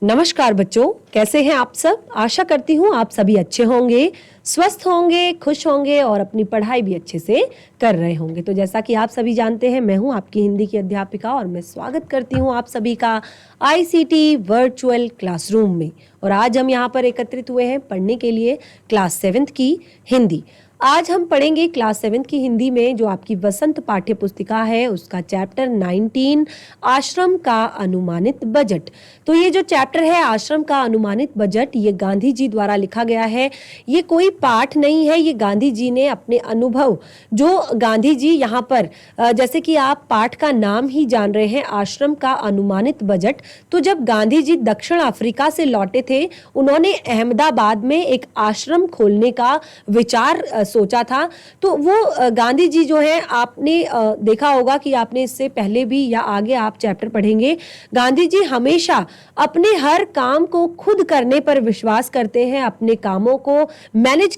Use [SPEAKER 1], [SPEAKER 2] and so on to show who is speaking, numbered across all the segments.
[SPEAKER 1] नमस्कार बच्चों, कैसे हैं आप सब। आशा करती हूँ आप सभी अच्छे होंगे, स्वस्थ होंगे, खुश होंगे और अपनी पढ़ाई भी अच्छे से कर रहे होंगे। तो जैसा कि आप सभी जानते हैं, मैं हूँ आपकी हिंदी की अध्यापिका और मैं स्वागत करती हूँ आप सभी का आईसीटी वर्चुअल क्लासरूम में। और आज हम यहाँ पर एकत्रित हुए हैं पढ़ने के लिए क्लास 7th की हिंदी। आज हम पढ़ेंगे क्लास 7th की हिंदी में जो आपकी वसंत पाठ्य पुस्तिका है, उसका चैप्टर 19 आश्रम का अनुमानित बजट। तो ये जो चैप्टर है आश्रम का अनुमानित बजट, ये गांधी जी द्वारा लिखा गया है। ये कोई पाठ नहीं है, ये गांधी जी ने अपने अनुभव, जो गांधी जी यहाँ पर जैसे कि आप पाठ का नाम ही जान रहे हैं, आश्रम का अनुमानित बजट। तो जब गांधी जी दक्षिण अफ्रीका से लौटे थे, उन्होंने अहमदाबाद में एक आश्रम खोलने का विचार सोचा था। तो वो गांधी जी जो है, आपने देखा होगा कि आपने इससे पहले भी या आगे आप चैप्टर पढ़ेंगे, गांधी जी हमेशा अपने हर काम को खुद करने पर विश्वास करते हैं। अपने कामों को मैनेज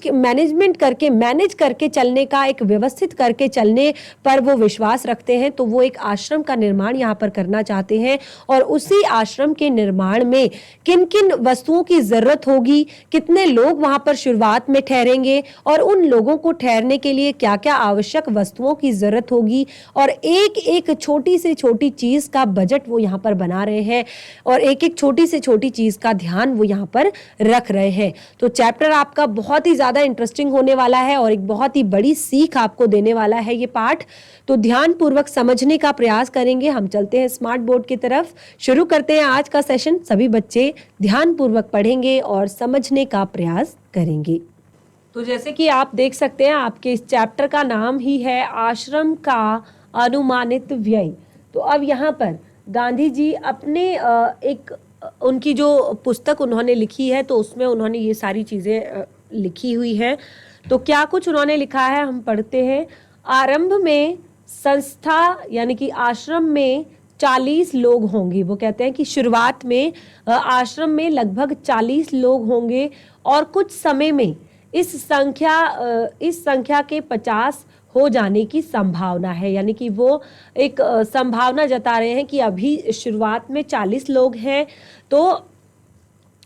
[SPEAKER 1] करके चलने का, एक व्यवस्थित करके चलने पर वो विश्वास रखते हैं। तो वो एक आश्रम का निर्माण यहाँ पर करना चाहते हैं और उसी आश्रम के निर्माण में किन किन वस्तुओं की जरूरत होगी, कितने लोग वहां पर शुरुआत में ठहरेंगे और उन लोगों को ठहरने के लिए क्या क्या आवश्यक वस्तुओं की जरूरत होगी, और एक एक छोटी से छोटी चीज का बजट वो यहाँ पर बना रहे हैं और एक एक छोटी से छोटी चीज का ध्यान वो यहाँ पर रख रहे हैं। तो चैप्टर आपका बहुत ही ज्यादा इंटरेस्टिंग होने वाला है और एक बहुत ही बड़ी सीख आपको देने वाला है ये पाठ। तो ध्यान पूर्वक समझने का प्रयास करेंगे। हम चलते हैं स्मार्ट बोर्ड की तरफ, शुरू करते हैं आज का सेशन। सभी बच्चे ध्यान पूर्वक पढ़ेंगे और समझने का प्रयास करेंगे। तो जैसे कि आप देख सकते हैं, आपके इस चैप्टर का नाम ही है आश्रम का अनुमानित व्यय। तो अब यहाँ पर गांधी जी अपने उनकी जो पुस्तक उन्होंने लिखी है, तो उसमें उन्होंने ये सारी चीज़ें लिखी हुई हैं। तो क्या कुछ उन्होंने लिखा है, हम पढ़ते हैं। आरंभ में संस्था यानी कि आश्रम में 40 लोग होंगे। वो कहते हैं कि शुरुआत में आश्रम में लगभग 40 लोग होंगे और कुछ समय में इस संख्या के 50 हो जाने की संभावना है। यानी कि वो एक संभावना जता रहे हैं कि अभी शुरुआत में 40 लोग हैं, तो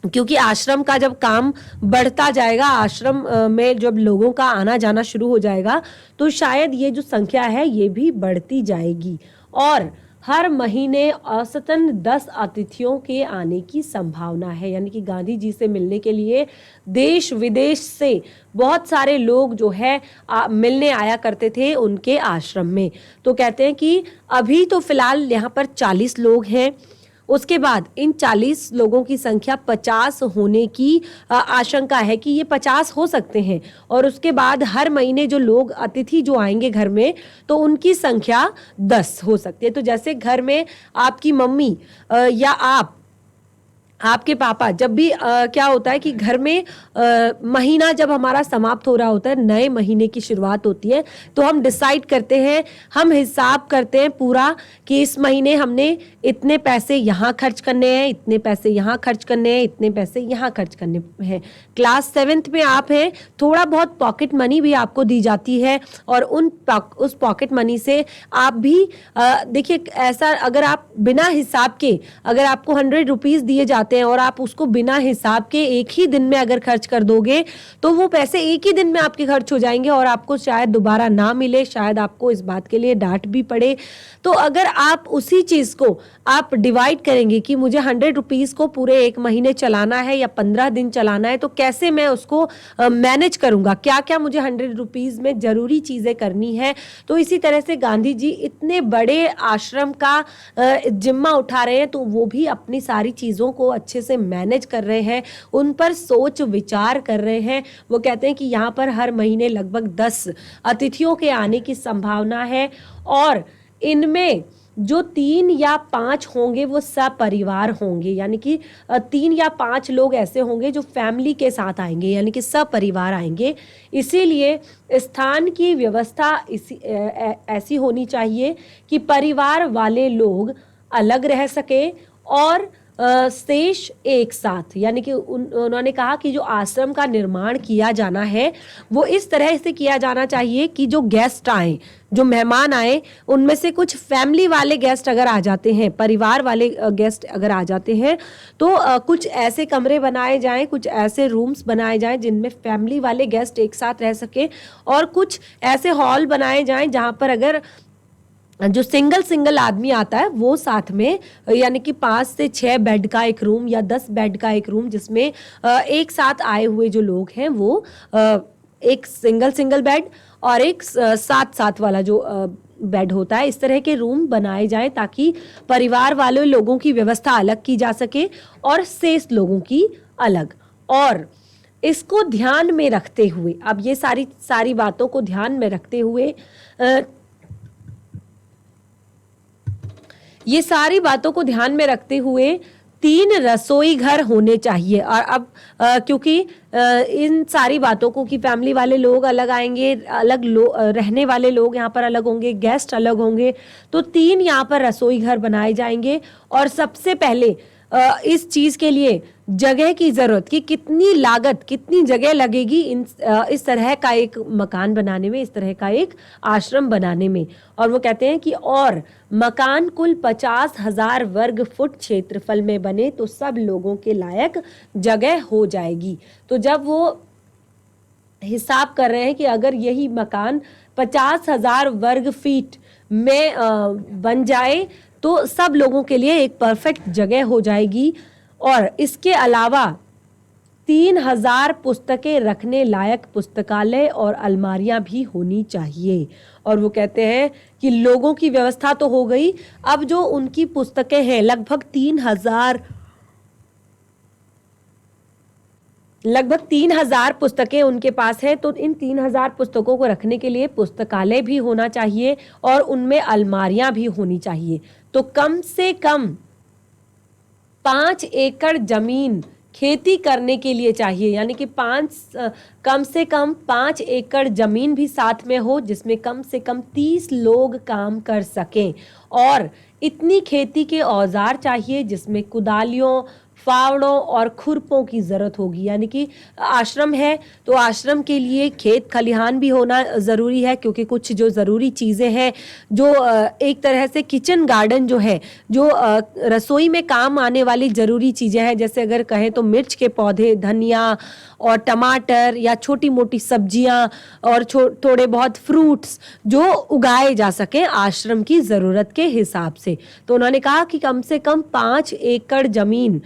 [SPEAKER 1] क्योंकि आश्रम का जब काम बढ़ता जाएगा, आश्रम में जब लोगों का आना जाना शुरू हो जाएगा, तो शायद ये जो संख्या है ये भी बढ़ती जाएगी और हर महीने औसतन 10 अतिथियों के आने की संभावना है। यानी कि गांधी जी से मिलने के लिए देश विदेश से बहुत सारे लोग जो है मिलने आया करते थे उनके आश्रम में। तो कहते हैं कि अभी तो फिलहाल यहाँ पर 40 लोग हैं, उसके बाद इन 40 लोगों की संख्या 50 होने की आशंका है कि ये 50 हो सकते हैं। और उसके बाद हर महीने जो लोग अतिथि जो आएंगे घर में, तो उनकी संख्या 10 हो सकती है। तो जैसे घर में आपकी मम्मी या आपके पापा, जब भी क्या होता है कि घर में महीना जब हमारा समाप्त हो रहा होता है, नए महीने की शुरुआत होती है, तो हम डिसाइड करते हैं, हम हिसाब करते हैं पूरा कि इस महीने हमने इतने पैसे यहाँ खर्च करने हैं, इतने पैसे यहाँ खर्च करने हैं, इतने पैसे यहाँ खर्च करने हैं। क्लास 7th में आप हैं, थोड़ा बहुत पॉकेट मनी भी आपको दी जाती है और उस पॉकेट मनी से आप भी देखिए, ऐसा अगर आप बिना हिसाब के, अगर आपको 100 रुपीज़ दिए जाते हैं और आप उसको बिना हिसाब के एक ही दिन में अगर खर्च कर दोगे, तो वो पैसे एक ही दिन में आपके खर्च हो जाएंगे और आपको शायद दोबारा ना मिले, शायद आपको इस बात के लिए डांट भी पड़े। तो अगर आप उसी चीज को आप डिवाइड करेंगे कि मुझे 100 रुपीज को पूरे एक महीने चलाना है या 15 दिन चलाना है, तो कैसे मैं उसको मैनेज करूंगा, क्या क्या मुझे 100 रुपीज में जरूरी चीजें करनी है। तो इसी तरह से गांधी जी इतने बड़े आश्रम का जिम्मा उठा रहे हैं, तो वो भी अपनी सारी चीजों को अच्छे से मैनेज कर रहे हैं, उन पर सोच विचार कर रहे हैं। वो कहते हैं कि यहाँ पर हर महीने लगभग 10 अतिथियों के आने की संभावना है और इनमें जो 3 या 5 होंगे वो सपरिवार होंगे। यानी कि 3 या 5 लोग ऐसे होंगे जो फैमिली के साथ आएंगे, यानी कि सपरिवार आएंगे। इसीलिए स्थान की व्यवस्था ऐसी होनी चाहिए कि परिवार वाले लोग अलग रह सके और शेष एक साथ, यानी कि उन्होंने कहा कि जो आश्रम का निर्माण किया जाना है वो इस तरह से किया जाना चाहिए कि जो गेस्ट आए, जो मेहमान आए, उनमें से कुछ फैमिली वाले गेस्ट अगर आ जाते हैं, परिवार वाले गेस्ट अगर आ जाते हैं, तो कुछ ऐसे कमरे बनाए जाएं, कुछ ऐसे रूम्स बनाए जाएं जिनमें फैमिली वाले गेस्ट एक साथ रह सके, और कुछ ऐसे हॉल बनाए जाएं जहां पर अगर जो सिंगल आदमी आता है वो साथ में, यानी कि 5 से 6 बेड का एक रूम या 10 बेड का एक रूम, जिसमें एक साथ आए हुए जो लोग हैं वो एक सिंगल बेड और एक साथ वाला जो बेड होता है, इस तरह के रूम बनाए जाएं ताकि परिवार वाले लोगों की व्यवस्था अलग की जा सके और शेष लोगों की अलग। और इसको ध्यान में रखते हुए, अब ये सारी बातों को ध्यान में रखते हुए, ये सारी बातों को ध्यान में रखते हुए 3 रसोई घर होने चाहिए। और अब क्योंकि इन सारी बातों को कि फैमिली वाले लोग अलग आएंगे, रहने वाले लोग यहाँ पर अलग होंगे, गेस्ट अलग होंगे, तो 3 यहाँ पर रसोई घर बनाए जाएंगे। और सबसे पहले इस चीज के लिए जगह की जरूरत, कि कितनी लागत, कितनी जगह लगेगी इस तरह का एक मकान बनाने में, इस तरह का एक आश्रम बनाने में। और वो कहते हैं कि और मकान कुल 50,000 वर्ग फुट क्षेत्रफल में बने तो सब लोगों के लायक जगह हो जाएगी। तो जब वो हिसाब कर रहे हैं कि अगर यही मकान 50,000 वर्ग फीट में बन जाए तो सब लोगों के लिए एक परफेक्ट जगह हो जाएगी। और इसके अलावा 3,000 पुस्तकें रखने लायक पुस्तकालय और अलमारियां भी होनी चाहिए। और वो कहते हैं कि लोगों की व्यवस्था तो हो गई, अब जो उनकी पुस्तकें हैं लगभग 3,000 पुस्तकें उनके पास है, तो इन 3,000 पुस्तकों को रखने के लिए पुस्तकालय भी होना चाहिए और उनमें अलमारियां भी होनी चाहिए। तो कम से कम 5 एकड़ जमीन खेती करने के लिए चाहिए, यानी कि कम से कम 5 एकड़ जमीन भी साथ में हो जिसमें कम से कम 30 लोग काम कर सकें। और इतनी खेती के औजार चाहिए जिसमें कुदालियों, फावड़ों और खुरपों की जरूरत होगी। यानी कि आश्रम है तो आश्रम के लिए खेत खलिहान भी होना ज़रूरी है, क्योंकि कुछ जो ज़रूरी चीज़ें हैं, जो एक तरह से किचन गार्डन जो है, जो रसोई में काम आने वाली ज़रूरी चीज़ें हैं, जैसे अगर कहें तो मिर्च के पौधे, धनिया और टमाटर या छोटी मोटी सब्जियां और थोड़े बहुत फ्रूट्स जो उगाए जा सकें आश्रम की ज़रूरत के हिसाब से। तो उन्होंने कहा कि कम से कम 5 एकड़ ज़मीन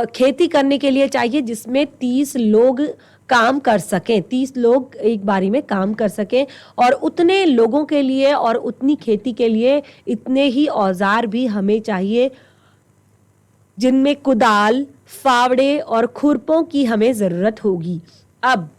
[SPEAKER 1] खेती करने के लिए चाहिए जिसमें 30 लोग काम कर सकें, 30 लोग एक बारी में काम कर सकें। और उतने लोगों के लिए और उतनी खेती के लिए इतने ही औजार भी हमें चाहिए जिनमें कुदाल, फावड़े और खुरपों की हमें जरूरत होगी। अब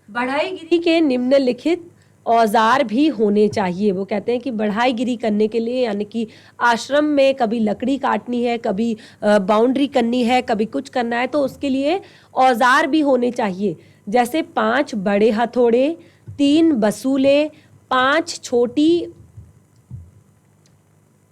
[SPEAKER 1] बढ़ाईगिरी के निम्नलिखित औजार भी होने चाहिए। वो कहते हैं कि बढ़ाईगिरी करने के लिए, यानी कि आश्रम में कभी लकड़ी काटनी है, कभी बाउंड्री करनी है, कभी कुछ करना है, तो उसके लिए औजार भी होने चाहिए। जैसे 5 बड़े हथौड़े, 3 बसूले, 5 छोटी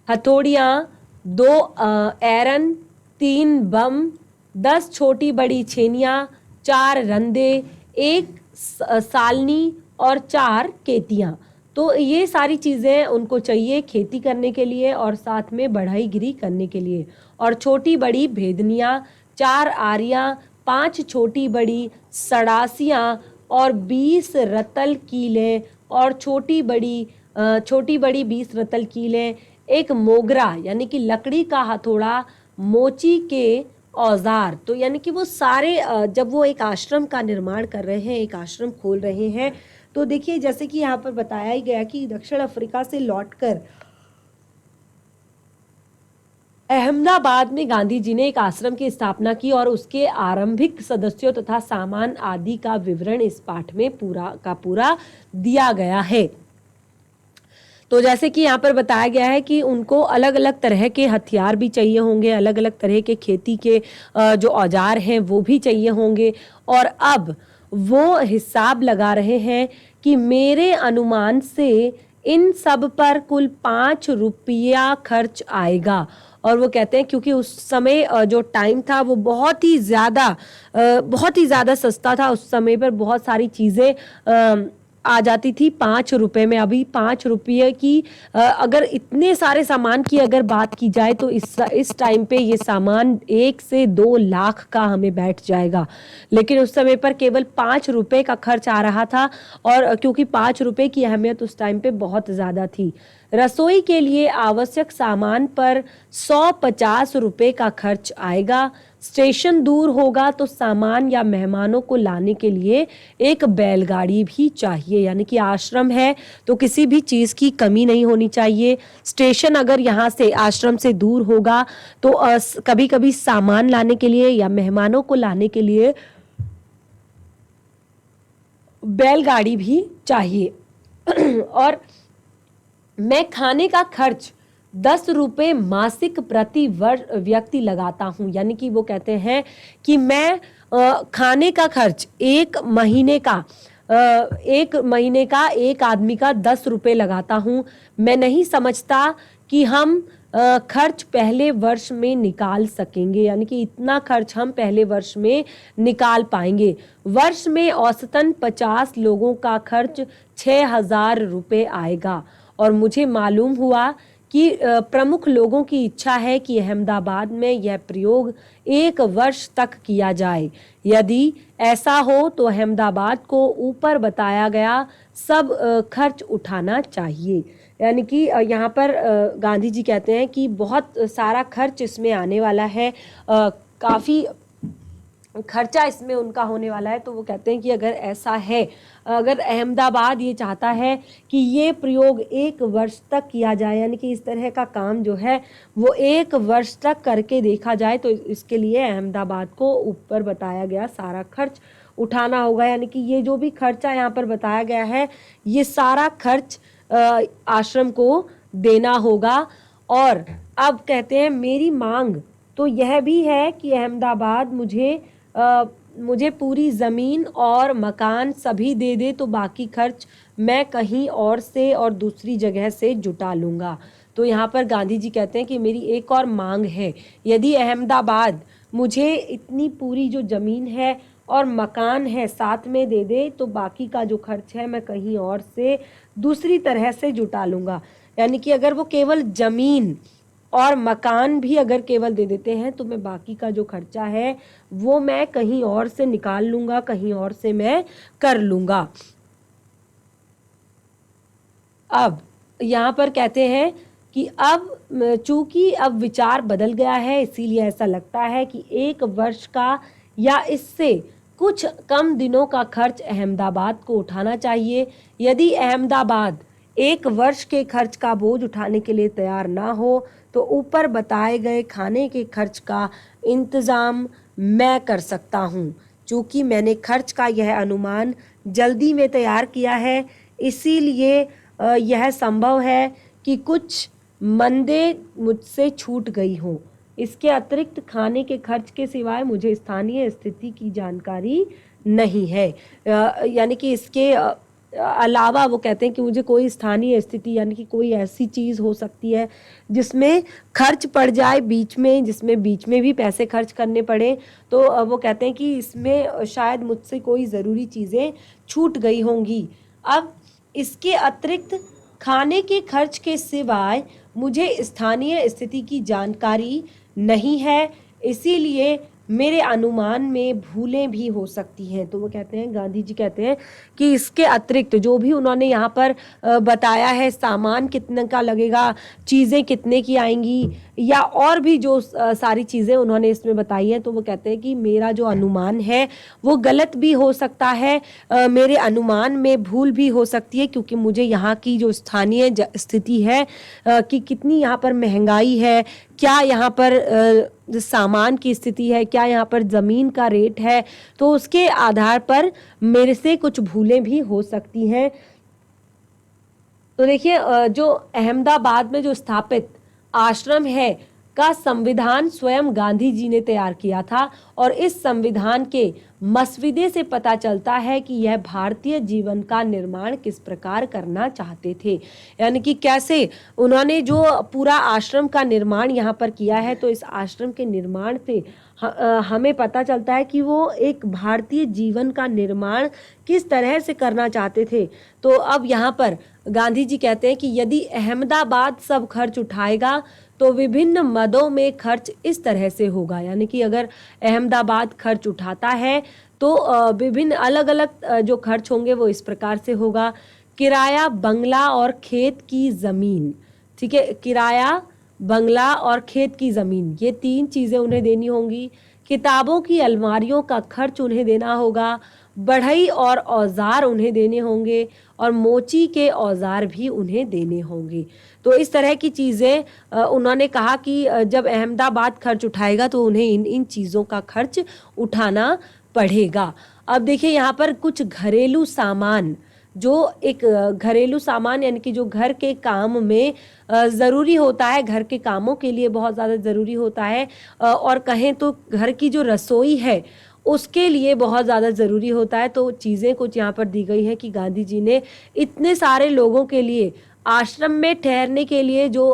[SPEAKER 1] हथौड़ियाँ, 2 एरन, 3 बम, 10 छोटी बड़ी छेनियाँ, 4 रंदे, 1 सालनी और 4 केतियाँ। तो ये सारी चीज़ें उनको चाहिए खेती करने के लिए और साथ में बढ़ाईगिरी करने के लिए। और छोटी बड़ी भेदनियाँ, 4 आरियाँ, 5 छोटी बड़ी सड़ासियाँ और 20 रतल कीलें और छोटी बड़ी 20 रतल कीलें, 1 मोगरा यानी कि लकड़ी का हथौड़ा, मोची के औजार। तो यानी कि वो सारे जब वो एक आश्रम का निर्माण कर रहे हैं, एक आश्रम खोल रहे हैं, तो देखिए जैसे कि यहाँ पर बताया ही गया कि दक्षिण अफ्रीका से लौटकर अहमदाबाद में गांधी जी ने एक आश्रम की स्थापना की और उसके आरंभिक सदस्यों तथा सामान आदि का विवरण इस पाठ में पूरा का पूरा दिया गया है। तो जैसे कि यहाँ पर बताया गया है कि उनको अलग अलग तरह के हथियार भी चाहिए होंगे, अलग अलग तरह के खेती के जो औजार हैं वो भी चाहिए होंगे। और अब वो हिसाब लगा रहे हैं कि मेरे अनुमान से इन सब पर कुल 5 रुपया खर्च आएगा। और वो कहते हैं क्योंकि उस समय जो टाइम था वो बहुत ही ज़्यादा सस्ता था। उस समय पर बहुत सारी चीज़ें आ जाती थी 5 रुपए में। अभी 5 रुपये की अगर इतने सारे सामान की अगर बात की जाए तो इस टाइम पे ये सामान 1 से 2 लाख का हमें बैठ जाएगा। लेकिन उस समय पर केवल 5 रुपए का खर्च आ रहा था, और क्योंकि 5 रुपए की अहमियत उस टाइम पे बहुत ज़्यादा थी। रसोई के लिए आवश्यक सामान पर 150 रुपए का खर्च आएगा। स्टेशन दूर होगा तो सामान या मेहमानों को लाने के लिए एक बैलगाड़ी भी चाहिए। यानी कि आश्रम है तो किसी भी चीज की कमी नहीं होनी चाहिए। स्टेशन अगर यहाँ से आश्रम से दूर होगा तो कभी कभी सामान लाने के लिए या मेहमानों को लाने के लिए बैलगाड़ी भी चाहिए। और मैं खाने का खर्च 10 रुपये मासिक प्रति व्यक्ति लगाता हूँ। यानी कि वो कहते हैं कि मैं खाने का खर्च एक महीने का एक आदमी का 10 रुपये लगाता हूँ। मैं नहीं समझता कि हम खर्च पहले वर्ष में निकाल सकेंगे। यानी कि इतना खर्च हम पहले वर्ष में निकाल पाएंगे। वर्ष में औसतन 50 लोगों का खर्च 6,000 रुपये आएगा। और मुझे मालूम हुआ कि प्रमुख लोगों की इच्छा है कि अहमदाबाद में यह प्रयोग 1 वर्ष तक किया जाए। यदि ऐसा हो तो अहमदाबाद को ऊपर बताया गया सब खर्च उठाना चाहिए। यानी कि यहाँ पर गांधी जी कहते हैं कि बहुत सारा खर्च इसमें आने वाला है, काफ़ी खर्चा इसमें उनका होने वाला है। तो वो कहते हैं कि अगर ऐसा है, अगर अहमदाबाद ये चाहता है कि ये प्रयोग 1 वर्ष तक किया जाए, यानी कि इस तरह का काम जो है वो 1 वर्ष तक करके देखा जाए, तो इसके लिए अहमदाबाद को ऊपर बताया गया सारा खर्च उठाना होगा। यानी कि ये जो भी खर्चा यहाँ पर बताया गया है ये सारा खर्च आश्रम को देना होगा। और अब कहते हैं मेरी मांग तो यह भी है कि अहमदाबाद मुझे पूरी ज़मीन और मकान सभी दे दे, तो बाकी खर्च मैं कहीं और से और दूसरी जगह से जुटा लूँगा। तो यहाँ पर गांधी जी कहते हैं कि मेरी एक और मांग है, यदि अहमदाबाद मुझे इतनी पूरी जो ज़मीन है और मकान है साथ में दे दे, तो बाकी का जो खर्च है मैं कहीं और से दूसरी तरह से जुटा लूँगा। यानी कि अगर वो केवल ज़मीन और मकान भी अगर केवल दे देते हैं तो मैं बाकी का जो खर्चा है वो मैं कहीं और से निकाल लूँगा, कहीं और से मैं कर लूँगा। अब यहाँ पर कहते हैं कि अब चूंकि अब विचार बदल गया है, इसीलिए ऐसा लगता है कि 1 वर्ष का या इससे कुछ कम दिनों का खर्च अहमदाबाद को उठाना चाहिए। यदि अहमदाबाद 1 वर्ष के खर्च का बोझ उठाने के लिए तैयार ना हो तो ऊपर बताए गए खाने के खर्च का इंतज़ाम मैं कर सकता हूँ। चूँकि मैंने खर्च का यह अनुमान जल्दी में तैयार किया है, इसीलिए यह संभव है कि कुछ मंदें मुझसे छूट गई हों। इसके अतिरिक्त खाने के खर्च के सिवाय मुझे स्थानीय स्थिति की जानकारी नहीं है। यानी कि इसके अलावा वो कहते हैं कि मुझे कोई स्थानीय स्थिति यानी कि कोई ऐसी चीज़ हो सकती है जिसमें खर्च पड़ जाए जिसमें बीच में भी पैसे खर्च करने पड़े, तो वो कहते हैं कि इसमें शायद मुझसे कोई ज़रूरी चीज़ें छूट गई होंगी। अब इसके अतिरिक्त खाने के खर्च के सिवाय मुझे स्थानीय स्थिति की जानकारी नहीं है, इसीलिए मेरे अनुमान में भूलें भी हो सकती हैं। तो वो कहते हैं, गांधी जी कहते हैं कि इसके अतिरिक्त जो भी उन्होंने यहाँ पर बताया है, सामान कितने का लगेगा, चीज़ें कितने की आएंगी, या और भी जो सारी चीज़ें उन्होंने इसमें बताई हैं, तो वो कहते हैं कि मेरा जो अनुमान है वो गलत भी हो सकता है, मेरे अनुमान में भूल भी हो सकती है, क्योंकि मुझे यहाँ की जो स्थानीय स्थिति है कि कितनी यहाँ पर महंगाई है, क्या यहाँ पर सामान की स्थिति है, क्या यहाँ पर ज़मीन का रेट है, तो उसके आधार पर मेरे से कुछ भूलें भी हो सकती हैं। तो देखिए जो अहमदाबाद में जो स्थापित आश्रम है का संविधान स्वयं गांधी जी ने तैयार किया था और इस संविधान के मसविदे से पता चलता है कि यह भारतीय जीवन का निर्माण किस प्रकार करना चाहते थे, यानी कि कैसे उन्होंने जो पूरा आश्रम का निर्माण यहाँ पर किया है। तो इस आश्रम के निर्माण से हमें पता चलता है कि वो एक भारतीय जीवन का निर्माण किस तरह से करना चाहते थे। तो अब यहाँ पर गांधी जी कहते हैं कि यदि अहमदाबाद सब खर्च उठाएगा तो विभिन्न मदों में खर्च इस तरह से होगा, यानी कि अगर अहमदाबाद खर्च उठाता है तो विभिन्न अलग अलग जो खर्च होंगे वो इस प्रकार से होगा। किराया, बंगला और खेत की ज़मीन, ठीक है, किराया, बंगला और खेत की ज़मीन, ये 3 चीज़ें उन्हें देनी होंगी। किताबों की अलमारियों का खर्च उन्हें देना होगा, बढ़ई और औजार उन्हें देने होंगे और मोची के औजार भी उन्हें देने होंगे। तो इस तरह की चीज़ें उन्होंने कहा कि जब अहमदाबाद खर्च उठाएगा तो उन्हें इन चीज़ों का खर्च उठाना पड़ेगा। अब देखिए यहाँ पर कुछ घरेलू सामान, जो एक घरेलू सामान यानी कि जो घर के काम में ज़रूरी होता है, घर के कामों के लिए बहुत ज़्यादा ज़रूरी होता है, और कहें तो घर की जो रसोई है उसके लिए बहुत ज़्यादा ज़रूरी होता है। तो चीज़ें कुछ यहाँ पर दी गई हैं कि गांधी जी ने इतने सारे लोगों के लिए आश्रम में ठहरने के लिए जो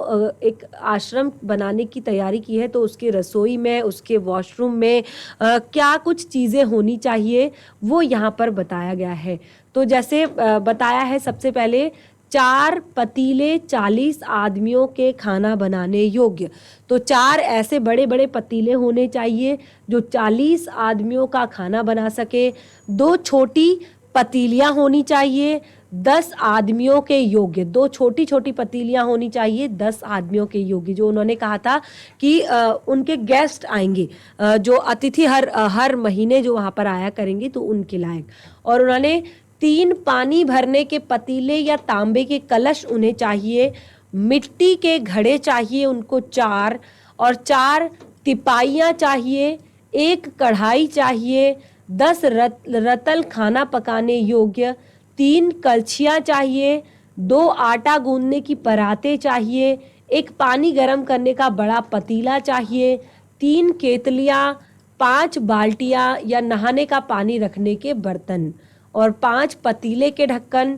[SPEAKER 1] एक आश्रम बनाने की तैयारी की है, तो उसके रसोई में, उसके वॉशरूम में क्या कुछ चीज़ें होनी चाहिए वो यहाँ पर बताया गया है। तो जैसे बताया है, सबसे पहले 4 पतीले 40 आदमियों के खाना बनाने योग्य। तो 4 ऐसे बड़े बड़े पतीले होने चाहिए जो 40 आदमियों का खाना बना सके। 2 छोटी पतीलियाँ होनी चाहिए 10 आदमियों के योग्य। 2 छोटी छोटी पतीलियाँ होनी चाहिए 10 आदमियों के योग्य। जो उन्होंने कहा था कि उनके गेस्ट आएंगे, जो अतिथि हर महीने जो वहाँ पर आया करेंगे, तो उनके लायक। और उन्होंने 3 पानी भरने के पतीले या तांबे के कलश उन्हें चाहिए। मिट्टी के घड़े चाहिए उनको 4, और 4 तिपाइयाँ चाहिए, 1 कढ़ाई चाहिए, 10 रतल खाना पकाने योग्य, 3 कलछियाँ चाहिए, 2 आटा गूंदने की परातें चाहिए, 1 पानी गर्म करने का बड़ा पतीला चाहिए, 3 केतलियाँ, 5 बाल्टियाँ या नहाने का पानी रखने के बर्तन, और 5 पतीले के ढक्कन,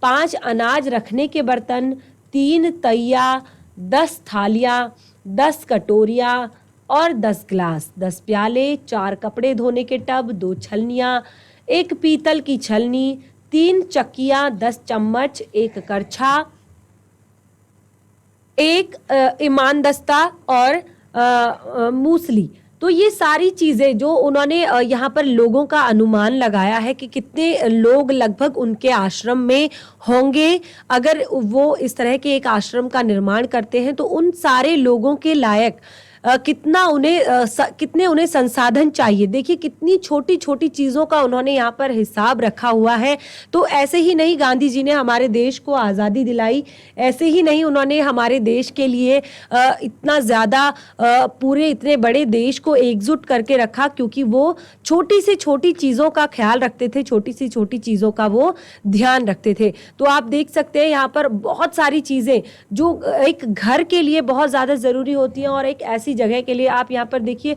[SPEAKER 1] 5 अनाज रखने के बर्तन, 3 तैया, 10 थालियाँ, 10 कटोरियाँ और 10 गिलास, 10 प्याले, 4 कपड़े धोने के टब, 2 छलनियाँ, 1 पीतल की छलनी, 3 चक्कियाँ, 10 चम्मच, 1 करछा, 1 ईमानदस्ता और मूसली। तो ये सारी चीज़ें जो उन्होंने यहाँ पर लोगों का अनुमान लगाया है कि कितने लोग लगभग उनके आश्रम में होंगे अगर वो इस तरह के एक आश्रम का निर्माण करते हैं, तो उन सारे लोगों के लायक कितने उन्हें संसाधन चाहिए। देखिए कितनी छोटी छोटी चीज़ों का उन्होंने यहाँ पर हिसाब रखा हुआ है। तो ऐसे ही नहीं गांधी जी ने हमारे देश को आज़ादी दिलाई, ऐसे ही नहीं उन्होंने हमारे देश के लिए इतना ज़्यादा पूरे इतने बड़े देश को एकजुट करके रखा, क्योंकि वो छोटी से छोटी चीज़ों का ख्याल रखते थे, छोटी सी छोटी चीज़ों का वो ध्यान रखते थे। तो आप देख सकते हैं यहाँ पर बहुत सारी चीज़ें जो एक घर के लिए बहुत ज़्यादा ज़रूरी होती हैं, और एक ऐसी जगह के लिए आप यहाँ पर देखिए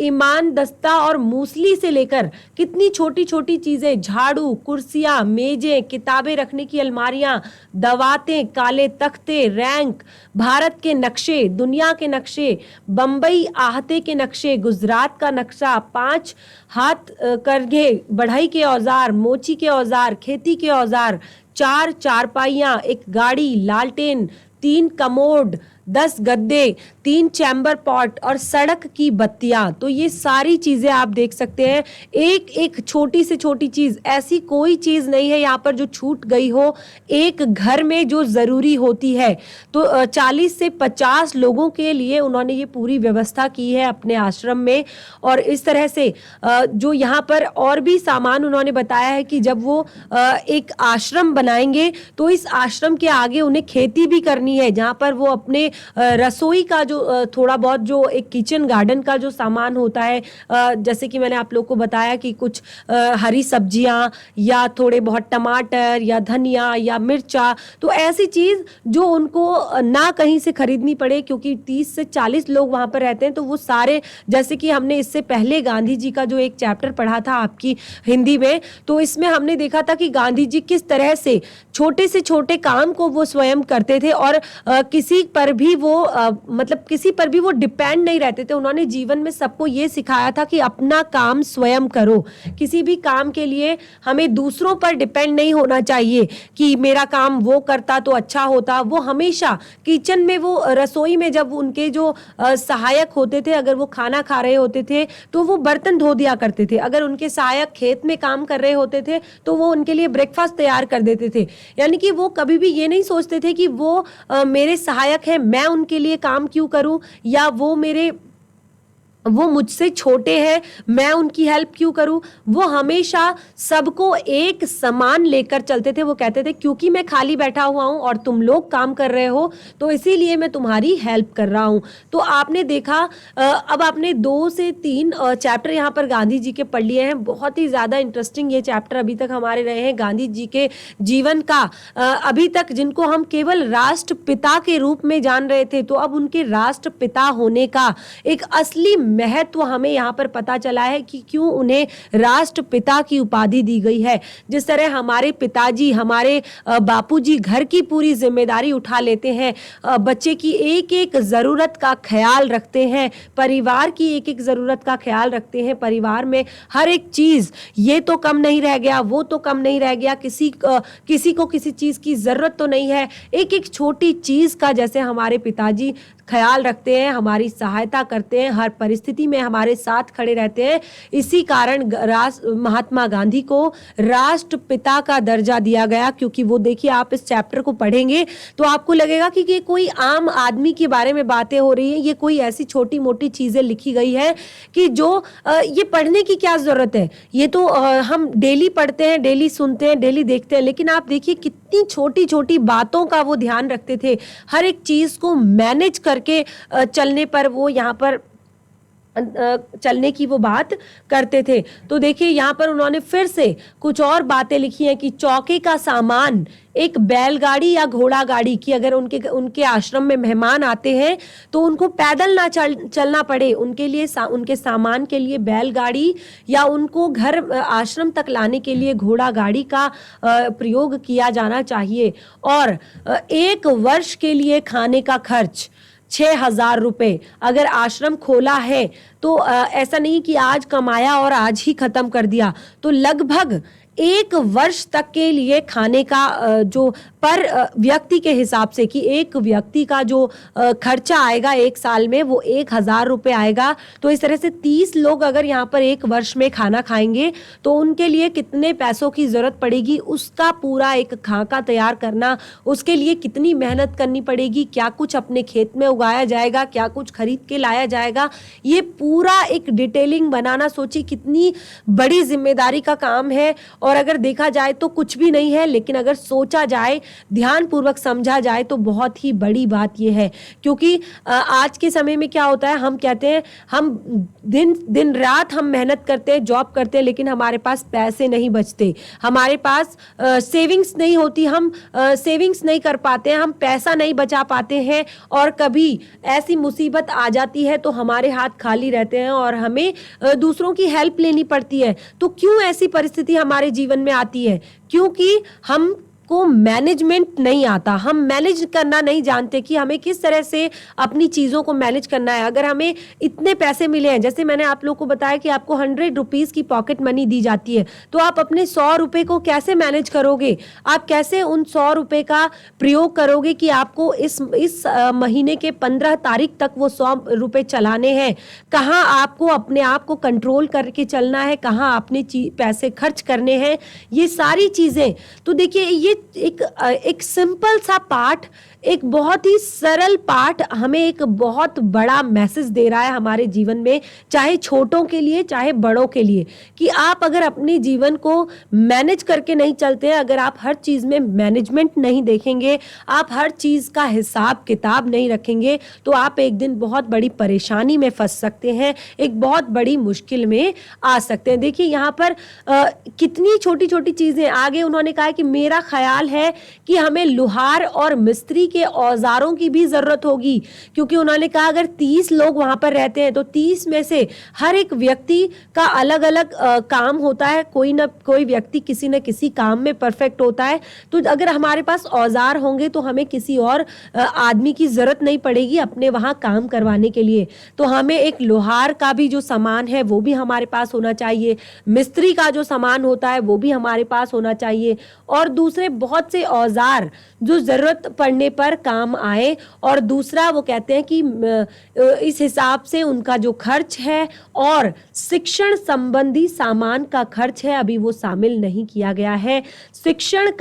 [SPEAKER 1] ईमानदस्ता और मूसली से लेकर कितनी छोटी छोटी चीजें, झाड़ू, कुर्सियां, मेजें, किताबें रखने की अलमारियां, दवातें, काले तख्ते, रैंक, भारत के नक्शे, दुनिया के नक्शे, बंबई आहते के नक्शे, गुजरात का नक्शा, 5 हाथ करघे, बढ़ई के औजार, मोची के औजार, खेती के औजार, 4 चारपाइयां, 1 गाड़ी, लालटेन, 3 कमोड, 10 गद्दे, 3 चैम्बर पॉट और सड़क की बत्तियां। तो ये सारी चीजें आप देख सकते हैं, एक एक छोटी से छोटी चीज, ऐसी कोई चीज नहीं है यहाँ पर जो छूट गई हो एक घर में जो जरूरी होती है। तो 40 से 50 लोगों के लिए उन्होंने ये पूरी व्यवस्था की है अपने आश्रम में। और इस तरह से जो यहाँ पर और भी सामान उन्होंने बताया है कि जब वो एक आश्रम बनाएंगे तो इस आश्रम के आगे उन्हें खेती भी करनी है, जहाँ पर वो अपने रसोई का जो थोड़ा बहुत जो एक किचन गार्डन का जो सामान होता है, जैसे कि मैंने आप लोग को बताया कि कुछ हरी सब्जियां या थोड़े बहुत टमाटर या धनिया या मिर्चा, तो ऐसी चीज जो उनको ना कहीं से खरीदनी पड़े, क्योंकि 30 से 40 लोग वहां पर रहते हैं। तो वो सारे, जैसे कि हमने इससे पहले गांधी जी का जो एक चैप्टर पढ़ा था आपकी हिंदी में, तो इसमें हमने देखा था कि गांधी जी किस तरह से छोटे काम को वो स्वयं करते थे और किसी पर भी वो मतलब किसी पर भी वो डिपेंड नहीं रहते थे। उन्होंने जीवन में सबको ये सिखाया था कि अपना काम स्वयं करो। किसी भी काम के लिए हमें दूसरों पर डिपेंड नहीं होना चाहिए कि मेरा काम वो करता तो अच्छा होता। वो हमेशा किचन में, वो रसोई में जब उनके जो सहायक होते थे, अगर वो खाना खा रहे होते थे तो वो बर्तन धो दिया करते थे। अगर उनके सहायक खेत में काम कर रहे होते थे तो वो उनके लिए ब्रेकफास्ट तैयार कर देते थे। यानी कि वो कभी भी ये नहीं सोचते थे कि वो मेरे सहायक हैं, मैं उनके लिए काम क्यों करूं, या वो मुझसे छोटे हैं, मैं उनकी हेल्प क्यों करूं। वो हमेशा सबको एक समान लेकर चलते थे। वो कहते थे क्योंकि मैं खाली बैठा हुआ हूं और तुम लोग काम कर रहे हो तो इसीलिए मैं तुम्हारी हेल्प कर रहा हूं। तो आपने देखा, अब आपने 2 से 3 चैप्टर यहाँ पर गांधी जी के पढ़ लिए हैं। बहुत ही ज्यादा इंटरेस्टिंग ये चैप्टर अभी तक हमारे रहे हैं गांधी जी के जीवन का। अभी तक जिनको हम केवल राष्ट्रपिता के रूप में जान रहे थे, तो अब उनके राष्ट्रपिता होने का एक असली महत्व हमें यहाँ पर पता चला है कि क्यों उन्हें राष्ट्रपिता की उपाधि दी गई है। जिस तरह हमारे पिताजी, हमारे बापूजी घर की पूरी जिम्मेदारी उठा लेते हैं, बच्चे की एक एक जरूरत का ख्याल रखते हैं, परिवार की एक एक जरूरत का ख्याल रखते हैं, परिवार में हर एक चीज, ये तो कम नहीं रह गया, वो तो कम नहीं रह गया, किसी को किसी चीज की जरूरत तो नहीं है, एक एक छोटी चीज का जैसे हमारे पिताजी ख्याल रखते हैं, हमारी सहायता करते हैं, हर परिस्थिति में हमारे साथ खड़े रहते हैं। इसी कारण महात्मा गांधी को राष्ट्रपिता का दर्जा दिया गया। क्योंकि वो, देखिए आप इस चैप्टर को पढ़ेंगे तो आपको लगेगा कि ये कोई आम आदमी के बारे में बातें हो रही है, ये कोई ऐसी छोटी मोटी चीजें लिखी गई है कि जो ये पढ़ने की क्या जरूरत है। ये तो हम डेली पढ़ते हैं, डेली सुनते हैं, डेली देखते हैं, लेकिन आप देखिए कितनी छोटी छोटी बातों का वो ध्यान रखते थे। हर एक चीज को मैनेज करके चलने पर वो यहाँ पर चलने की वो बात करते थे। तो देखिए यहाँ पर उन्होंने फिर से कुछ और बातें लिखी हैं कि चौके का सामान एक बैलगाड़ी या घोड़ा गाड़ी की, अगर उनके आश्रम में मेहमान आते हैं तो उनको पैदल ना चलना पड़े, उनके लिए उनके सामान के लिए बैलगाड़ी या उनको घर आश्रम तक लाने के लिए घोड़ा गाड़ी का प्रयोग किया जाना चाहिए। और 1 वर्ष के लिए खाने का खर्च 6,000 रुपए। अगर आश्रम खोला है तो ऐसा नहीं कि आज कमाया और आज ही खत्म कर दिया, तो लगभग 1 वर्ष तक के लिए खाने का जो पर व्यक्ति के हिसाब से, कि एक व्यक्ति का जो खर्चा आएगा 1 साल में वो 1,000 रुपए आएगा। तो इस तरह से 30 लोग अगर यहाँ पर 1 वर्ष में खाना खाएंगे तो उनके लिए कितने पैसों की जरूरत पड़ेगी, उसका पूरा एक खाका तैयार करना, उसके लिए कितनी मेहनत करनी पड़ेगी, क्या कुछ अपने खेत में उगाया जाएगा, क्या कुछ खरीद के लाया जाएगा, ये पूरा एक डिटेलिंग बनाना, सोचिए कितनी बड़ी जिम्मेदारी का काम है। और अगर देखा जाए तो कुछ भी नहीं है, लेकिन अगर सोचा जाए, ध्यानपूर्वक समझा जाए तो बहुत ही बड़ी बात यह है। क्योंकि आज के समय में क्या होता है, हम कहते हैं हम दिन रात हम मेहनत करते हैं, जॉब करते हैं, लेकिन हमारे पास पैसे नहीं बचते, हमारे पास सेविंग्स नहीं होती, हम सेविंग्स नहीं कर पाते हैं, हम पैसा नहीं बचा पाते हैं, और कभी ऐसी मुसीबत आ जाती है तो हमारे हाथ खाली रहते हैं और हमें दूसरों की हेल्प लेनी पड़ती है। तो क्यों ऐसी परिस्थिति हमारे जीवन में आती है? क्योंकि हम को मैनेजमेंट नहीं आता, हम मैनेज करना नहीं जानते कि हमें किस तरह से अपनी चीज़ों को मैनेज करना है। अगर हमें इतने पैसे मिले हैं, जैसे मैंने आप लोग को बताया कि आपको 100 रुपीज़ की पॉकेट मनी दी जाती है, तो आप अपने 100 रुपये को कैसे मैनेज करोगे? आप कैसे उन 100 रुपये का प्रयोग करोगे कि आपको इस महीने के 15 तारीख तक वो 100 रुपये चलाने हैं? कहाँ आपको अपने आप को कंट्रोल करके चलना है, कहाँ अपने पैसे खर्च करने हैं, ये सारी चीज़ें। तो देखिए ये एक सिंपल सा पाठ, एक बहुत ही सरल पाठ हमें एक बहुत बड़ा मैसेज दे रहा है हमारे जीवन में, चाहे छोटों के लिए चाहे बड़ों के लिए, कि आप अगर अपने जीवन को मैनेज करके नहीं चलते हैं, अगर आप हर चीज़ में मैनेजमेंट नहीं देखेंगे, आप हर चीज़ का हिसाब किताब नहीं रखेंगे, तो आप एक दिन बहुत बड़ी परेशानी में फंस सकते हैं, एक बहुत बड़ी मुश्किल में आ सकते हैं। देखिए यहाँ पर कितनी छोटी छोटी चीज़ें, आगे उन्होंने कहा कि मेरा ख्याल है कि हमें लुहार और मिस्त्री के औजारों की भी ज़रूरत होगी, क्योंकि उन्होंने कहा अगर 30 लोग वहाँ पर रहते हैं तो 30 में से हर एक व्यक्ति का अलग अलग काम होता है, कोई ना कोई व्यक्ति किसी न किसी काम में परफेक्ट होता है। तो अगर हमारे पास औजार होंगे तो हमें किसी और आदमी की ज़रूरत नहीं पड़ेगी अपने वहाँ काम करवाने के लिए। तो हमें एक लोहार का भी जो सामान है वो भी हमारे पास होना चाहिए, मिस्त्री का जो सामान होता है वो भी हमारे पास होना चाहिए, और दूसरे बहुत से औजार जो ज़रूरत पड़ने पर काम आए। और दूसरा वो कहते हैं कि इस हिसाब से उनका जो खर्च है और शिक्षण संबंधी सामान का खर्च है अभी वो शामिल नहीं किया गया है। शिक्षण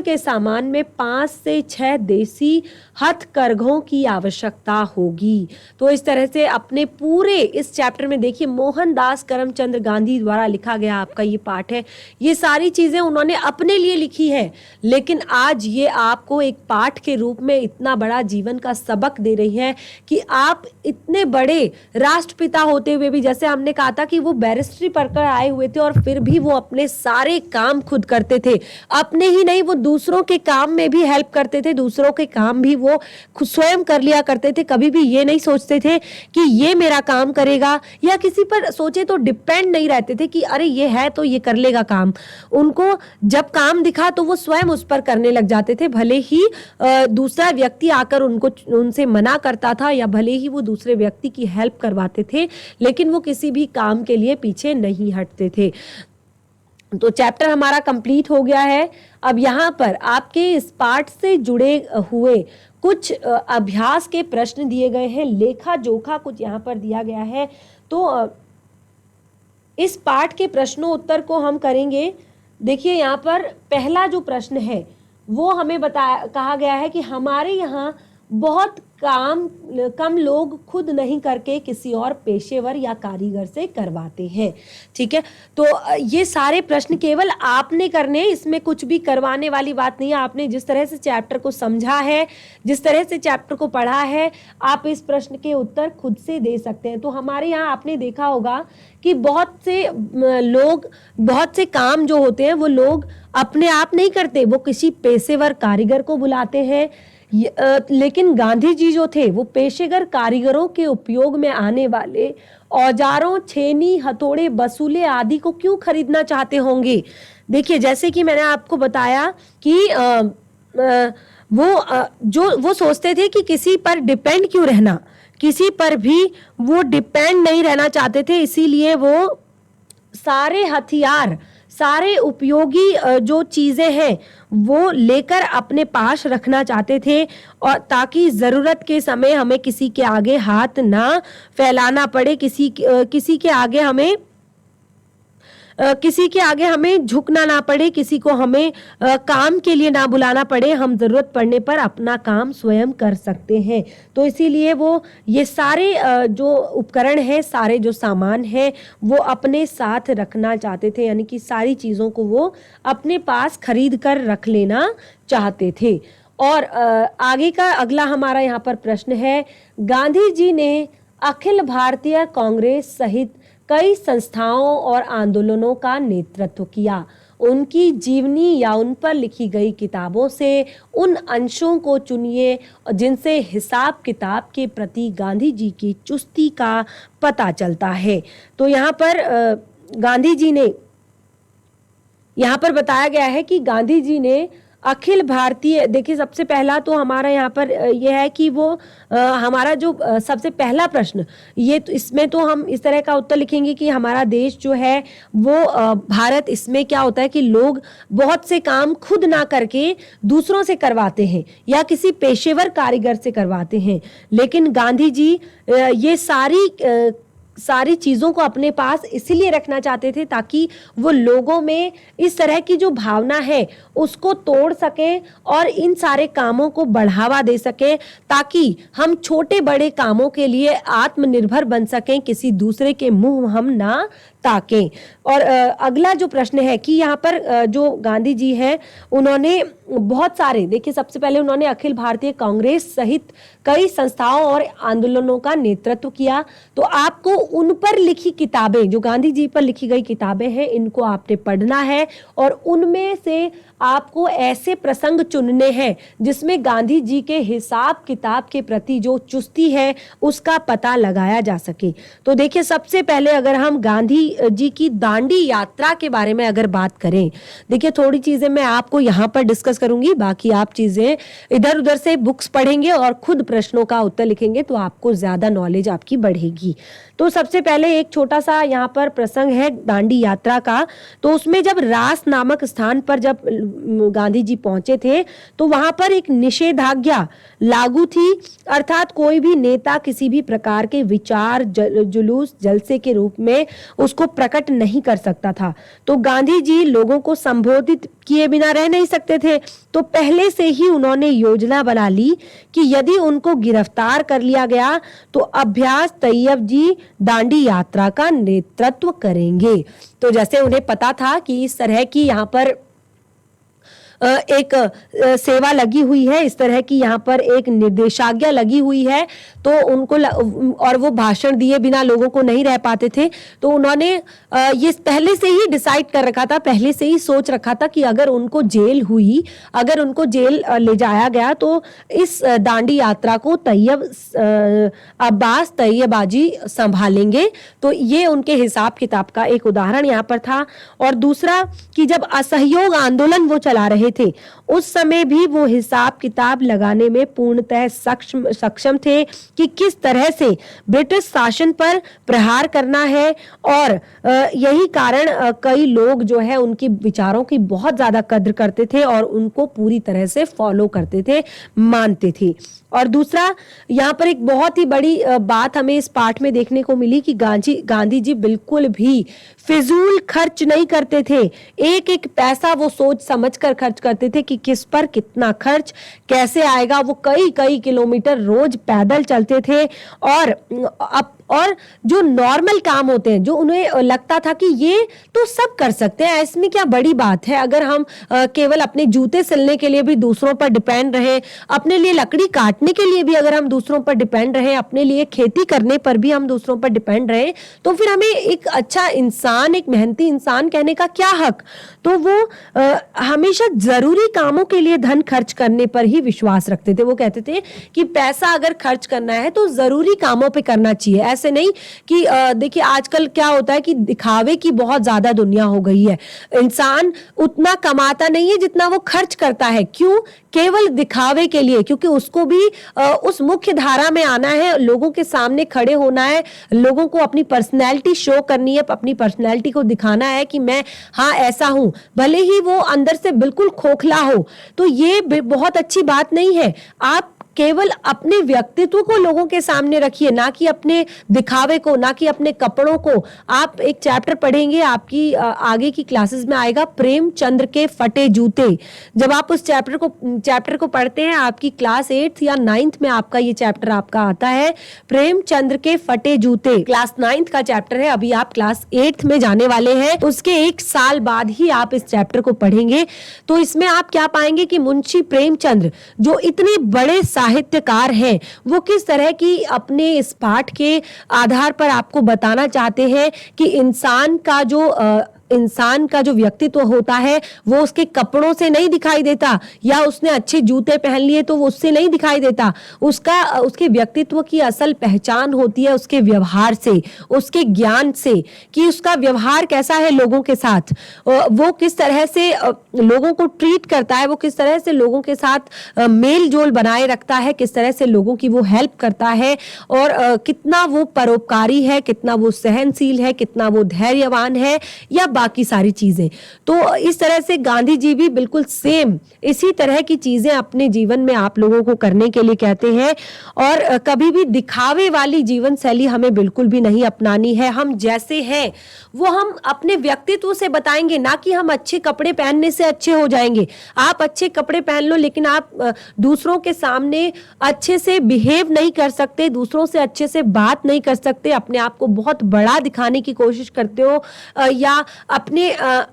[SPEAKER 1] के सामान में 5 से 6 देसी हथकरघों की आवश्यकता होगी। तो इस तरह से अपने पूरे इस चैप्टर में देखिए मोहनदास करमचंद गांधी द्वारा लिखा गया आपका ये पाठ है, ये सारी चीजें उन्होंने अपने लिए लिखी है, लेकिन आज ये आपको एक पाठ के रूप में इतना बड़ा जीवन का सबक दे रही है कि आप इतने बड़े राष्ट्रपिता होते हुए भी, जैसे हमने कहा था कि वो बैरिस्ट्री पढ़कर आए हुए थे और फिर भी वो अपने सारे काम खुद करते थे, अपने ही नहीं वो दूसरों के काम में भी हेल्प करते थे, दूसरों के काम भी वो खुद स्वयं कर लिया करते थे। कभी भी ये नहीं सोचते थे कि ये मेरा काम करेगा, या किसी पर सोचे तो डिपेंड नहीं रहते थे कि अरे ये है तो ये कर लेगा काम। उनको जब काम दिखा तो वो स्वयं उस पर करने लग जाते थे, भले ही दूसरा व्यक्ति आकर उनसे मना करता था या भले ही वो दूसरे व्यक्ति की हेल्प करवाते थे, लेकिन वो किसी भी काम के लिए पीछे नहीं हटते थे। तो चैप्टर हमारा कंप्लीट हो गया है। अब यहाँ पर आपके इस पाठ से जुड़े हुए कुछ अभ्यास के प्रश्न दिए गए हैं, लेखा जोखा कुछ यहाँ पर दिया गया है। तो इस पाठ के प्रश्नों उत्तर को हम करेंगे। देखिए यहाँ पर पहला जो प्रश्न है वो हमें कहा गया है कि हमारे यहाँ बहुत कम लोग खुद नहीं करके किसी और पेशेवर या कारीगर से करवाते हैं। ठीक है, तो ये सारे प्रश्न केवल आपने करने, इसमें कुछ भी करवाने वाली बात नहीं है। आपने जिस तरह से चैप्टर को समझा है, जिस तरह से चैप्टर को पढ़ा है, आप इस प्रश्न के उत्तर खुद से दे सकते हैं। तो हमारे यहाँ आपने देखा होगा कि बहुत से काम जो होते हैं वो लोग अपने आप नहीं करते, वो किसी पेशेवर कारीगर को बुलाते हैं। लेकिन गांधी जी जो थे वो पेशेवर कारीगरों के उपयोग में आने वाले औजारों, छेनी, हथौड़े, बसूले आदि को क्यों खरीदना चाहते होंगे। देखिए जैसे कि मैंने आपको बताया कि वो सोचते थे कि किसी पर डिपेंड क्यों रहना, किसी पर भी वो डिपेंड नहीं रहना चाहते थे, इसीलिए वो सारे हथियार, सारे उपयोगी जो चीज़ें हैं वो लेकर अपने पास रखना चाहते थे, और ताकि ज़रूरत के समय हमें किसी के आगे हाथ ना फैलाना पड़े, किसी के आगे हमें झुकना ना पड़े, किसी को हमें काम के लिए ना बुलाना पड़े, हम ज़रूरत पड़ने पर अपना काम स्वयं कर सकते हैं। तो इसीलिए वो ये सारे जो उपकरण हैं, सारे जो सामान हैं वो अपने साथ रखना चाहते थे, यानी कि सारी चीज़ों को वो अपने पास खरीद कर रख लेना चाहते थे। और आगे का अगला हमारा यहाँ पर प्रश्न है, गांधी जी ने अखिल भारतीय कांग्रेस सहित कई संस्थाओं और आंदोलनों का नेतृत्व किया। उनकी जीवनी या उन पर लिखी गई किताबों से उन अंशों को चुनिए जिनसे हिसाब किताब के प्रति गांधी जी की चुस्ती का पता चलता है। तो यहाँ पर गांधी जी ने, यहाँ पर बताया गया है कि गांधी जी ने अखिल भारतीय, देखिए सबसे पहला तो हमारा यहाँ पर यह है कि वो हमारा जो सबसे पहला प्रश्न, ये तो इसमें तो हम इस तरह का उत्तर लिखेंगे कि हमारा देश जो है वो भारत, इसमें क्या होता है कि लोग बहुत से काम खुद ना करके दूसरों से करवाते हैं या किसी पेशेवर कारीगर से करवाते हैं, लेकिन गांधी जी ये सारी चीज़ों को अपने पास इसलिए रखना चाहते थे ताकि वो लोगों में इस तरह की जो भावना है उसको तोड़ सकें और इन सारे कामों को बढ़ावा दे सकें, ताकि हम छोटे बड़े कामों के लिए आत्मनिर्भर बन सकें, किसी दूसरे के मुंह हम ना ताकें। और अगला जो प्रश्न है कि यहाँ पर जो गांधी जी हैं उन्होंने बहुत सारे, देखिए सबसे पहले उन्होंने अखिल भारतीय कांग्रेस सहित कई संस्थाओं और आंदोलनों का नेतृत्व किया। तो आपको उन पर लिखी किताबें, जो गांधी जी पर लिखी गई किताबें हैं, इनको आपने पढ़ना है और उनमें से आपको ऐसे प्रसंग चुनने हैं जिसमें गांधी जी के हिसाब किताब के प्रति जो चुस्ती है उसका पता लगाया जा सके। तो देखिए सबसे पहले अगर हम गांधी जी की दांडी यात्रा के बारे में अगर बात करें, देखिए थोड़ी चीजें मैं आपको यहाँ पर डिस्कस करूंगी, बाकी आप चीजें इधर उधर से बुक्स पढ़ेंगे और खुद प्रश्नों का उत्तर लिखेंगे तो आपको ज्यादा नॉलेज आपकी बढ़ेगी। तो सबसे पहले एक छोटा सा यहाँ पर प्रसंग है दांडी यात्रा का। तो उसमें जब रास नामक स्थान पर जब गांधी जी पहुंचे थे तो वहां पर एक निषेधाज्ञा लागू थी, अर्थात कोई भी नेता किसी भी प्रकार के विचार, जुलूस, जलसे के रूप में उसको प्रकट नहीं कर सकता था। तो गांधी जी लोगों को संबोधित किए बिना रह नहीं सकते थे। तो पहले से ही उन्होंने योजना बना ली कि यदि उनको गिरफ्तार कर लिया गया तो अभ्यास तैयब जी दांडी यात्रा का नेतृत्व करेंगे। तो जैसे उन्हें पता था कि इस तरह की यहाँ पर एक सेवा लगी हुई है, इस तरह की यहाँ पर एक निर्देशाज्ञा लगी हुई है, तो उनको और वो भाषण दिए बिना लोगों को नहीं रह पाते थे। तो उन्होंने ये पहले से ही डिसाइड कर रखा था, पहले से ही सोच रखा था कि अगर उनको जेल हुई, अगर उनको जेल ले जाया गया तो इस दांडी यात्रा को अब्बास तैयबाजी संभालेंगे। तो ये उनके हिसाब किताब का एक उदाहरण यहाँ पर था। और दूसरा कि जब असहयोग आंदोलन वो चला रहे थे उस समय भी वो हिसाब किताब लगाने में पूर्णतः सक्षम थे कि किस तरह से ब्रिटिश शासन पर प्रहार करना है। और यही कारण कई लोग जो है उनकी विचारों की बहुत ज्यादा कद्र करते थे और उनको पूरी तरह से फॉलो करते थे, मानते थे। और दूसरा यहाँ पर एक बहुत ही बड़ी बात हमें इस पाठ में देखने को मिली कि गांधी जी बिल्कुल भी फिजूल खर्च नहीं करते थे। एक एक पैसा वो सोच समझ कर खर्च करते थे कि किस पर कितना खर्च कैसे आएगा। वो कई कई किलोमीटर रोज पैदल चलते थे और जो नॉर्मल काम होते हैं, जो उन्हें लगता था कि ये तो सब कर सकते हैं, इसमें क्या बड़ी बात है। अगर हम केवल अपने जूते सिलने के लिए भी दूसरों पर डिपेंड रहे, अपने लिए लकड़ी काटने के लिए भी अगर हम दूसरों पर डिपेंड रहे, अपने लिए खेती करने पर भी हम दूसरों पर डिपेंड रहे, तो फिर हमें एक अच्छा इंसान, एक मेहनती इंसान कहने का क्या हक। तो वो हमेशा जरूरी कामों के लिए धन खर्च करने पर ही विश्वास रखते थे। वो कहते थे कि पैसा अगर खर्च करना है तो जरूरी कामों पे करना चाहिए, ऐसे नहीं कि देखिए आजकल क्या होता है कि दिखावे की बहुत ज्यादा दुनिया हो गई है। इंसान उतना कमाता नहीं है जितना वो खर्च करता है। क्यों? केवल दिखावे के लिए, क्योंकि उसको भी उस मुख्य धारा में आना है, लोगों के सामने खड़े होना है, लोगों को अपनी पर्सनैलिटी शो करनी है, अपनी पर्सनैलिटी को दिखाना है कि मैं हाँ ऐसा हूं, भले ही वो अंदर से बिल्कुल खोखला हो। तो ये बहुत अच्छी बात नहीं है। आप केवल अपने व्यक्तित्व को लोगों के सामने रखिए, ना कि अपने दिखावे को, ना कि अपने कपड़ों को। आप एक चैप्टर पढ़ेंगे, आपकी आगे की क्लासेस में आएगा, प्रेमचंद्र के फटे जूते। जब आप उस चैप्टर को पढ़ते हैं, आपकी क्लास 8th या 9th में आपका ये चैप्टर आपका आता है, प्रेमचंद्र के फटे जूते। क्लास 9th का चैप्टर है, अभी आप क्लास 8th में जाने वाले हैं, उसके 1 साल बाद ही आप इस चैप्टर को पढ़ेंगे। तो इसमें आप क्या पाएंगे कि मुंशी प्रेमचंद्र जो इतने बड़े साहित्यकार हैं, वो किस तरह की अपने इस पाठ के आधार पर आपको बताना चाहते हैं कि इंसान का जो व्यक्तित्व होता है वो उसके कपड़ों से नहीं दिखाई देता, या उसने अच्छे जूते पहन लिए तो वो उससे नहीं दिखाई देता। उसके व्यक्तित्व की असल पहचान होती है उसके व्यवहार से, उसके ज्ञान से, कि उसका व्यवहार कैसा है लोगों के साथ, वो किस तरह से लोगों को ट्रीट करता है, वो किस तरह से लोगों के साथ मेल जोल बनाए रखता है, किस तरह से लोगों की वो हेल्प करता है, और कितना वो परोपकारी है, कितना वो सहनशील है, कितना वो धैर्यवान है, या बाकी सारी चीजें। तो इस तरह से गांधी जी भी बिल्कुल सेम इसी तरह की चीजें अपने जीवन में आप लोगों को करने के लिए कहते हैं। और कभी भी दिखावे वाली जीवन शैली हमें बिल्कुल भी नहीं अपनानी है। हम जैसे हैं वो हम अपने व्यक्तित्व से बताएंगे, ना कि हम अच्छे कपड़े पहनने से अच्छे हो जाएंगे। आप अच्छे कपड़े पहन लो लेकिन आप दूसरों के सामने अच्छे से बिहेव नहीं कर सकते, दूसरों से अच्छे से बात नहीं कर सकते, अपने आप को बहुत बड़ा दिखाने की कोशिश करते हो या अपने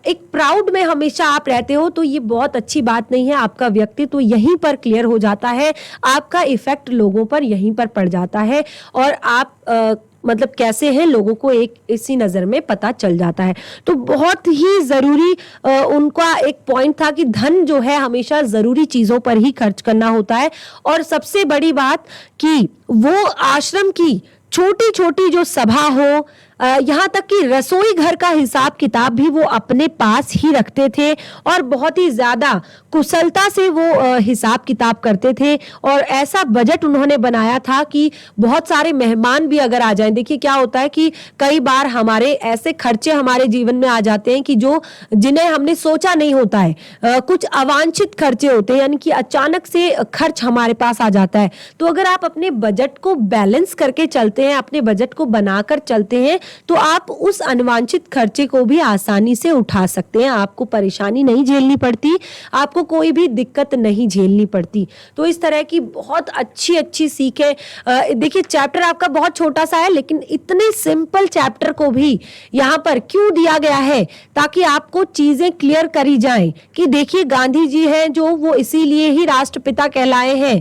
[SPEAKER 1] एक प्राउड में हमेशा आप रहते हो, तो ये बहुत अच्छी बात नहीं है। आपका व्यक्तित्व यहीं पर क्लियर हो जाता है, आपका इफेक्ट लोगों पर यहीं पर पड़ जाता है और आप मतलब कैसे हैं लोगों को एक इसी नजर में पता चल जाता है। तो बहुत ही जरूरी उनका एक पॉइंट था कि धन जो है हमेशा जरूरी चीजों पर ही खर्च करना होता है। और सबसे बड़ी बात कि वो आश्रम की छोटी छोटी जो सभा हो, यहाँ तक कि रसोई घर का हिसाब किताब भी वो अपने पास ही रखते थे और बहुत ही ज्यादा कुशलता से वो हिसाब किताब करते थे। और ऐसा बजट उन्होंने बनाया था कि बहुत सारे मेहमान भी अगर आ जाएं, देखिए क्या होता है कि कई बार हमारे ऐसे खर्चे हमारे जीवन में आ जाते हैं कि जो जिन्हें हमने सोचा नहीं होता है, कुछ अवांछित खर्चे होते हैं, यानी कि अचानक से खर्च हमारे पास आ जाता है। तो अगर आप अपने बजट को बैलेंस करके चलते हैं, अपने बजट को बनाकर चलते हैं, तो आप उस अनवांछित खर्चे को भी आसानी से उठा सकते हैं। आपको परेशानी नहीं झेलनी पड़ती, आपको कोई भी दिक्कत नहीं झेलनी पड़ती। तो इस तरह की बहुत अच्छी अच्छी सीख है। देखिए चैप्टर आपका बहुत छोटा सा है, लेकिन इतने सिंपल चैप्टर को भी यहाँ पर क्यों दिया गया है, ताकि आपको चीजें क्लियर करी जाएं कि देखिए गांधी जी हैं जो वो इसीलिए ही राष्ट्रपिता कहलाए हैं,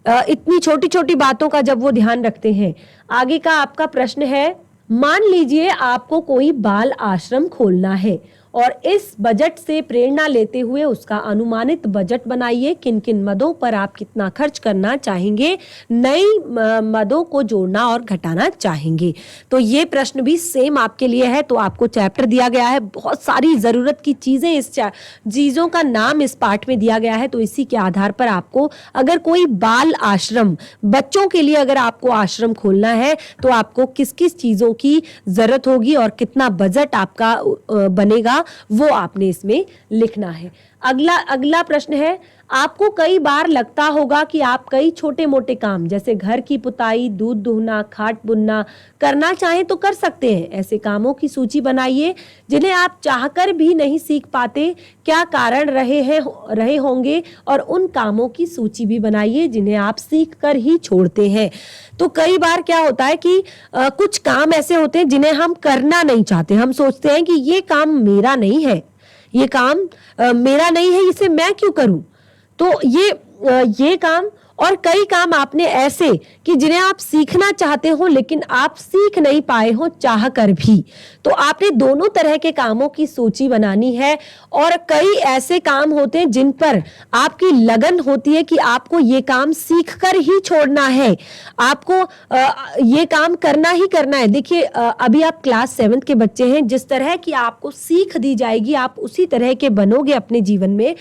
[SPEAKER 1] इतनी छोटी छोटी बातों का जब वो ध्यान रखते हैं। आगे का आपका प्रश्न है, मान लीजिए आपको कोई बाल आश्रम खोलना है और इस बजट से प्रेरणा लेते हुए उसका अनुमानित बजट बनाइए। किन किन मदों पर आप कितना खर्च करना चाहेंगे, नई मदों को जोड़ना और घटाना चाहेंगे। तो ये प्रश्न भी सेम आपके लिए है। तो आपको चैप्टर दिया गया है, बहुत सारी जरूरत की चीजें, इस चीजों का नाम इस पाठ में दिया गया है। तो इसी के आधार पर आपको अगर कोई बाल आश्रम, बच्चों के लिए अगर आपको आश्रम खोलना है, तो आपको किस किस चीजों की जरूरत होगी और कितना बजट आपका बनेगा, वो आपने इसमें लिखना है। अगला प्रश्न है, आपको कई बार लगता होगा कि आप कई छोटे मोटे काम जैसे घर की पुताई, दूध दुहना, खाट बुनना करना चाहें तो कर सकते हैं। ऐसे कामों की सूची बनाइए जिन्हें आप चाहकर भी नहीं सीख पाते, क्या कारण रहे होंगे, और उन कामों की सूची भी बनाइए जिन्हें आप सीख कर ही छोड़ते हैं। तो कई बार क्या होता है कि कुछ काम ऐसे होते हैं जिन्हें हम करना नहीं चाहते। हम सोचते हैं कि ये काम मेरा नहीं है, ये काम मेरा नहीं है, इसे मैं क्यों करूं। तो ये काम और कई काम आपने ऐसे कि जिन्हें आप सीखना चाहते हो लेकिन आप सीख नहीं पाए हो चाह कर भी। तो आपने दोनों तरह के कामों की सूची बनानी है। और कई ऐसे काम होते हैं जिन पर आपकी लगन होती है कि आपको ये काम सीख कर ही छोड़ना है, आपको ये काम करना ही करना है। देखिए अभी आप क्लास 7th के बच्चे हैं, जिस तरह की आपको सीख दी जाएगी आप उसी तरह के बनोगे अपने जीवन में।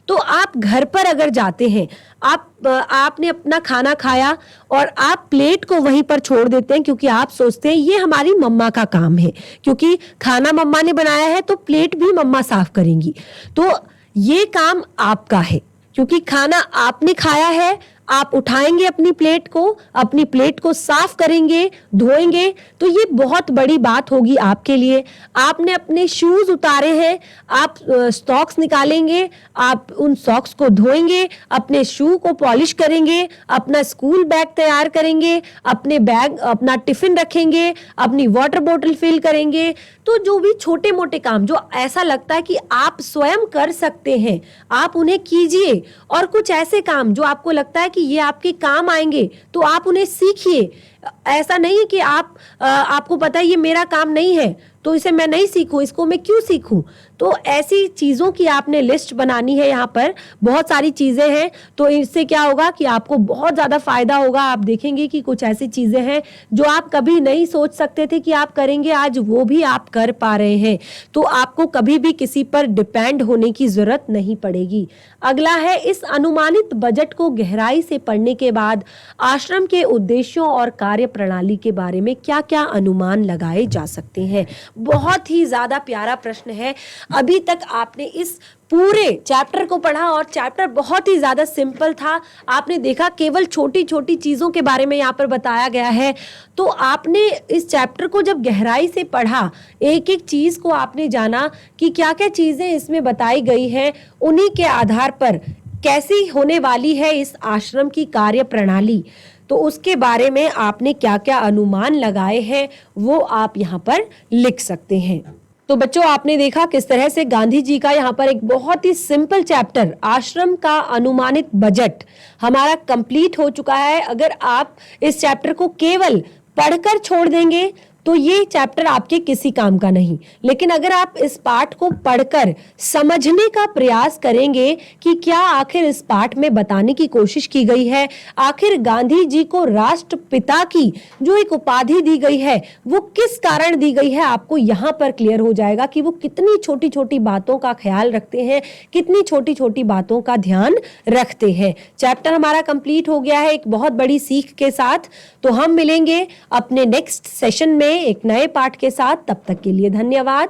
[SPEAKER 1] तो आप घर पर अगर जाते हैं, आपने अपना खाना खाया और आप प्लेट को वहीं पर छोड़ देते हैं क्योंकि आप सोचते हैं ये हमारी मम्मा का काम है, क्योंकि खाना मम्मा ने बनाया है तो प्लेट भी मम्मा साफ करेंगी। तो ये काम आपका है क्योंकि खाना आपने खाया है, आप उठाएंगे अपनी प्लेट को साफ करेंगे, धोएंगे। तो ये बहुत बड़ी बात होगी आपके लिए। आपने अपने शूज उतारे हैं, आप सॉक्स निकालेंगे, आप उन सॉक्स को धोएंगे, अपने शू को पॉलिश करेंगे, अपना स्कूल बैग तैयार करेंगे, अपना टिफिन रखेंगे, अपनी वाटर बोतल फिल करेंगे। तो जो भी छोटे मोटे काम जो ऐसा लगता है कि आप स्वयं कर सकते हैं, आप उन्हें कीजिए। और कुछ ऐसे काम जो आपको लगता है कि ये आपके काम आएंगे तो आप उन्हें सीखिए। ऐसा नहीं है कि आपको पता है ये मेरा काम नहीं है तो इसे मैं नहीं सीखूं, इसको मैं क्यों सीखूं। तो ऐसी चीज़ों की आपने लिस्ट बनानी है। यहाँ पर बहुत सारी चीज़ें हैं, तो इससे क्या होगा कि आपको बहुत ज़्यादा फायदा होगा। आप देखेंगे कि कुछ ऐसी चीज़ें हैं जो आप कभी नहीं सोच सकते थे कि आप करेंगे, आज वो भी आप कर पा रहे हैं। तो आपको कभी भी किसी पर डिपेंड होने की जरूरत नहीं पड़ेगी। अगला है, इस अनुमानित बजट को गहराई से पढ़ने के बाद आश्रम के उद्देश्यों और कार्य प्रणाली के बारे में क्या-क्या अनुमान लगाए जा सकते हैं। बहुत ही ज्यादा प्यारा प्रश्न है। अभी तक आपने इस पूरे चैप्टर को पढ़ा और चैप्टर बहुत ही ज्यादा सिंपल था। आपने देखा केवल छोटी छोटी चीजों के बारे में यहाँ पर बताया गया है। तो आपने इस चैप्टर को जब गहराई से पढ़ा, एक एक चीज को आपने जाना कि क्या क्या चीजें इसमें बताई गई हैं, उन्हीं के आधार पर कैसी होने वाली है इस आश्रम की कार्य प्रणाली, तो उसके बारे में आपने क्या क्या अनुमान लगाए हैं वो आप यहाँ पर लिख सकते हैं। तो बच्चों, आपने देखा किस तरह से गांधी जी का यहाँ पर एक बहुत ही सिंपल चैप्टर आश्रम का अनुमानित बजट हमारा कंप्लीट हो चुका है। अगर आप इस चैप्टर को केवल पढ़कर छोड़ देंगे तो ये चैप्टर आपके किसी काम का नहीं, लेकिन अगर आप इस पाठ को पढ़कर समझने का प्रयास करेंगे कि क्या आखिर इस पाठ में बताने की कोशिश की गई है, आखिर गांधी जी को राष्ट्रपिता की जो एक उपाधि दी गई है वो किस कारण दी गई है, आपको यहाँ पर क्लियर हो जाएगा कि वो कितनी छोटी छोटी बातों का ख्याल रखते हैं, कितनी छोटी छोटी बातों का ध्यान रखते हैं। चैप्टर हमारा कंप्लीट हो गया है एक बहुत बड़ी सीख के साथ। तो हम मिलेंगे अपने नेक्स्ट सेशन में एक नए पाठ के साथ। तब तक के लिए धन्यवाद।